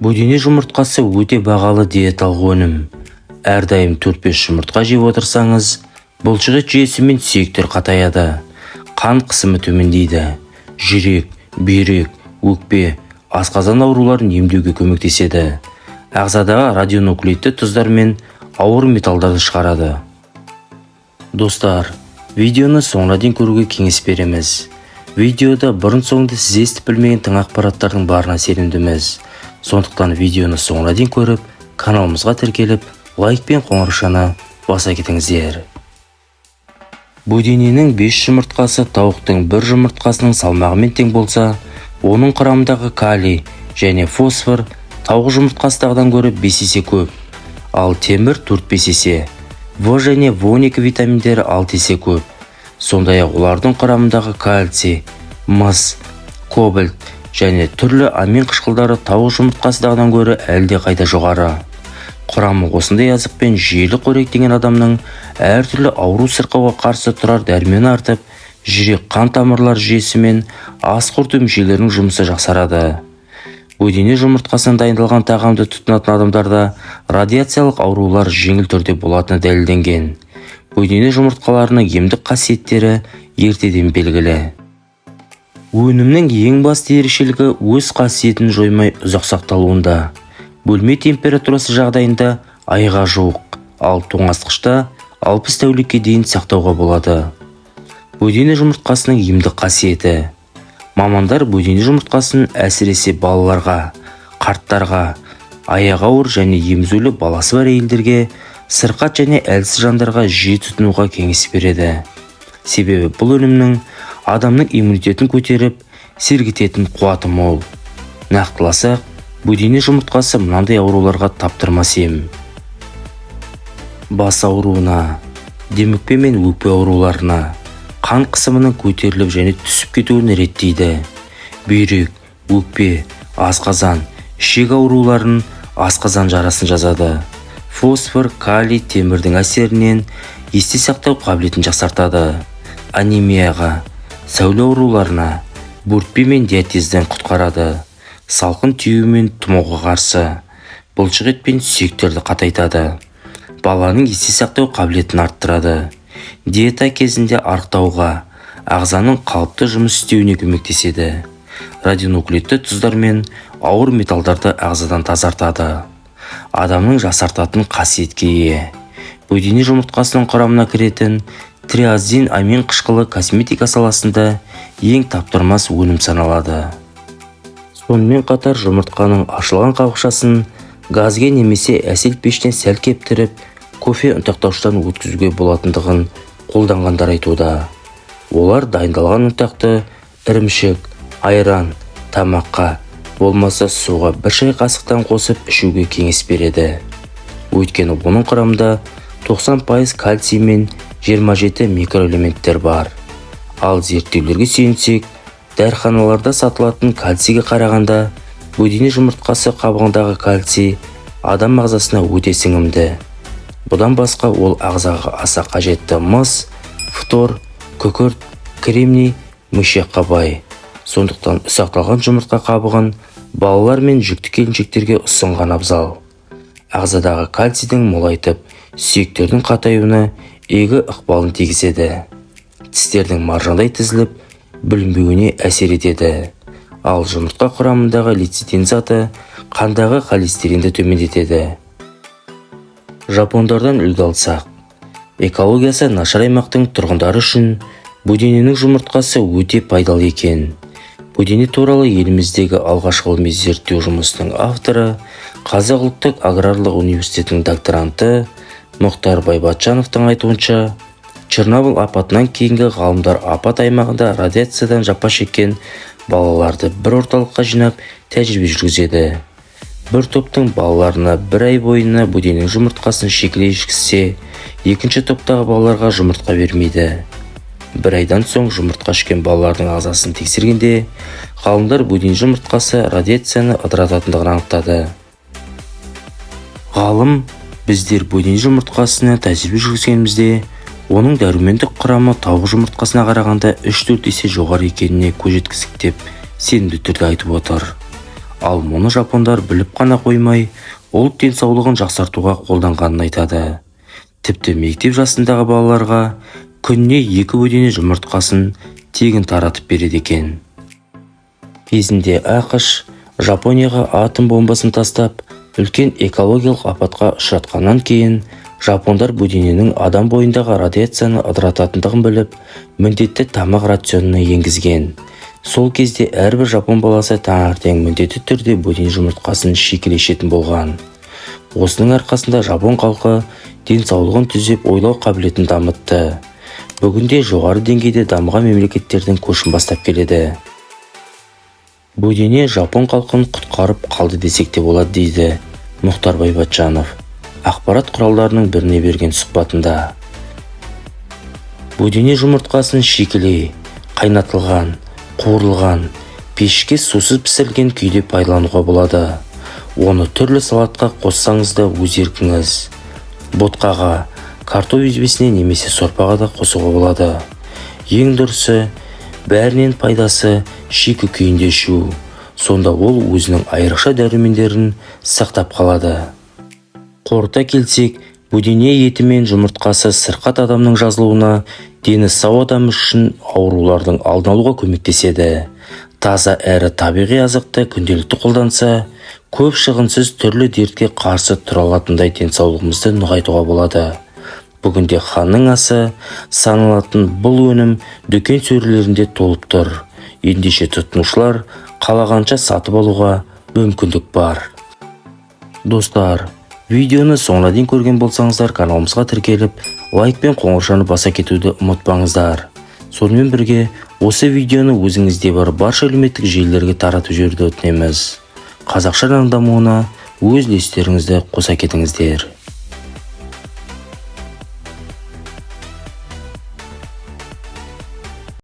Бөдене жұмыртқасы өте бағалы диеталық өнім. Әрдайым 4-5 жұмыртқа жеп отырсаңыз, бұлшықет жүйесі мен сүйектер қатаяды. Қан қысымы төмендейді. Жүрек, бүйрек, өкпе, асқазан ауруларын емдеуге көмектеседі. Ағзадағы радионуклеидті тұздар мен ауыр металдарды шығарады. Достар, видеоны соңына дейін көруге кеңес береміз. Видеода бұрын-соңды сіз естіп білмеген тың ақпараттардың барына сенімдіміз. Сондықтан видеоны соңына дейін көріп, каналымызға тіркеліп, лайк пен қоңыршаны баса кетіңіздер. Бөдененің 5 жұмыртқасы тауықтың 1 жұмыртқасының салмағымен тең болса, оның құрамындағы калий және фосфор тауық жұмыртқасындағыдан гөрі 5 есе көп, ал темір 4-5 есе, В және В12 витаминдері 6 есе көп. Сондай-ақ олардың құрамындағы кальций, мыс, кобальт және түрлі амин қышқылдары тауық жұмыртқасындағыдан гөрі әлде қайда жоғары. Құрамы осындай азықпен жүйелі қоректенген адамның әртүрлі ауру сырқауға қарсы тұрар дәрмені артып, жүрек қан тамырлар жүйесі мен асқорыту мүшелерінің жұмысы жақсарады. Бөдене жұмыртқасынан дайындалған тағамды тұтынатын адамдарда радиациялық аурулар жеңіл түрде болатыны дәлелденген. Бөдене жұмыртқаларының емдік қасиеттері ертеден белгілі. Өнімнің ең басты ерекшелігі өз қасиетін жоймай ұзақ сақталуында. Бөлме температурасы жағдайында айға жуық, ал тоңазытқышта 60 тәулікке дейін сақтауға болады. Бөдене жұмыртқасының емдік қасиеті. Мамандар бөдене жұмыртқасын әсіресе балаларға, қарттарға, аяғы ауыр және емізулі баласы бар әйелдерге, сырқат және әлсіз жандарға жиі тұтынуға кеңес береді. Себебі бұл өнімнің адамның иммунитетін көтеріп, сергітетін қуаты мол. Нақтыласақ, бөдене жұмыртқасы мынандай ауруларға таптырмас ем. Бас ауруына, демікпе мен өкпе ауруларына, қан қысымының көтеріліп және түсіп кетуін реттейді. Бүйрек, өкпе, асқазан, ішек ауруларын, асқазан жарасын жазады. Фосфор, калий, темірдің әсерінен есте сақтау қабілетін жақсартады. Анемияға, сәуле ауруларына, бөртпе мен диатезден құтқарады. Салқын тию мен тұмауға қарсы, бұлшықет пен сүйектерді қатайтады. Баланың есте сақтау қабілетін арттырады. Диета кезінде арықтауға, ағзаның қалыпты жұмыс істеуіне көмектеседі. Радионуклеидті тұздар мен ауыр металдарды ағзадан тазартады. Адамның жасартатын қасиетке ие. Бөдене жұмыртқасының құрамына кіретін триазин амин қышқылы косметика саласында ең таптырмас өнім саналады. Сонымен қатар жұмыртқаның ашылған қабықшасын газге немесе әсел пештен сәл кептіріп, кофе ұнтақтауыштан өткізуге болатындығын қолданғандар айтуда. Олар дайындалған ұнтақты ірімшік, айран, тамаққа, болмаса суға 1 шай қасықтан қосып ішуге кеңес береді. Өйткені оның құрамында 90% кальций мен 27 микроэлементтер бар. Ал зерттеулерге сүйенсек, дәріханаларда сатылатын кальцийге қарағанда бөдене жұмыртқасы қабығындағы кальций адам ағзасына өте сіңімді. Бұдан басқа ол ағзаға аса қажетті мыс, фтор, күкірт, кремний, мышьякқа бай. Сондықтан ұсақталған жұмыртқа қабығын балалар мен жүкті келіншектерге ұсынған абзал. Ағзадағы кальцийдің молайтып, сүйектердің қатаюына игі ықпалын тигізеді. Тістердің маржандай тізіліп, бүлінбеуіне әсер етеді. Ал жұмыртқа құрамындағы лецитин заты қандағы холестеринді төмендетеді. Жапондардан үлгі алсақ, экологиясы нашар аймақтың тұрғындары үшін бөдененің жұмыртқасы өте пайдалы екен. Бөдене туралы еліміздегі алғашқы ғылыми зерттеу жұмысының авторы, Қазақ ұлттық аграрлық университетінің докторанты Мұхтар Байбатжановтың айтуынша, Чернобыль апатынан кейінгі ғалымдар апат аймағында радиациядан жапа шеккен балаларды бір орталыққа жинап тәжірибе жүргізеді. Бір топтың балаларына 1 ай бойына бөдененің жұмыртқасын шекелей ішкізсе, екінші топтағы балаларға жұмыртқа бермейді. 1 айдан соң жұмыртқа ішкен балалардың ағзасын тексергенде, ғалымдар бөдене жұмыртқасы радиацияны ыдырататындығын анықтады. Ғалым, біздер бөдене жұмыртқасына тәжірибе жүргізгенімізде, оның дәрумендік құрамы тауық жұмыртқасына қарағанда 3-4 есе жоғары екеніне көз жеткіздік деп сенімді түрде айтып отыр. Ал мұны жапондар біліп қана қоймай, ұлт денсаулығын жақсартуға қолданғанын айтады. Тіпті мектеп жасындағы балаларға күніне 2 бөдене жұмыртқасын тегін таратып береді екен. Кезінде ақш Жапонияға атом бомбасын тастап, үлкен экологиялық апатқа ұшыратқаннан кейін, жапондар бөдененің адам бойындағы радиацияны ыдырататындығын біліп, міндетті тамақ рационына енгізген. Сол кезде әрбір жапон баласы таңертең міндетті түрде бөдене жұмыртқасын шикілей ішетін болған. Осының арқасында жапон халқы денсаулығын түзеп ойлау қабілетін дамытты. Бүгінде жоғары деңгейде дамыған мемлекеттердің көшін бастап келеді. Бөдене жапон халқын құтқарып қалды десек те болады, дейді Мұхтар Байбатжанов ақпарат құралдарының біріне берген сұхбатында. Бөдене жұмыртқасын шикілей, қайнатылған, қуырылған, пешке сусыз пісірілген күйде пайдалануға болады. Оны түрлі салатқа қоссаңыз да өз еркіңіз. Ботқаға, картоп үзбесіне немесе сорпаға да қосуға болады. Ең дұрысы, бәрінен пайдасы шикі күйінде ішу. Сонда ол өзінің айрықша дәрумендерін сақтап қалады. Қорыта келсек, бөдене еті мен жұмыртқасы сырқат адамның жазылуына, дені сау адам үшін аурулардың алдын алуға көмектеседі. Таза әрі табиғи азықты күнделікті қолданса, көп шығынсыз түрлі дертке қарсы тұра алатындай денсаулығымызды нығайтуға болады. Бүгінде ханның асы саналатын бұл өнім дүкен сөрелерінде толып тұр. Ендеше тұтынушылар қалағанша сатып алуға мүмкіндік бар. Достар, видеоны соңына дейін көрген болсаңыздар, каналымызға тіркеліп, лайк пен қоңырауды баса кетуді ұмытпаңыздар. Сонымен бірге, осы видеоны өзіңізде бар барша әлеуметтік желілерге таратып жіберуді өтінеміз. Қазақша дамуына өз үлестеріңізді қоса кетіңіздер.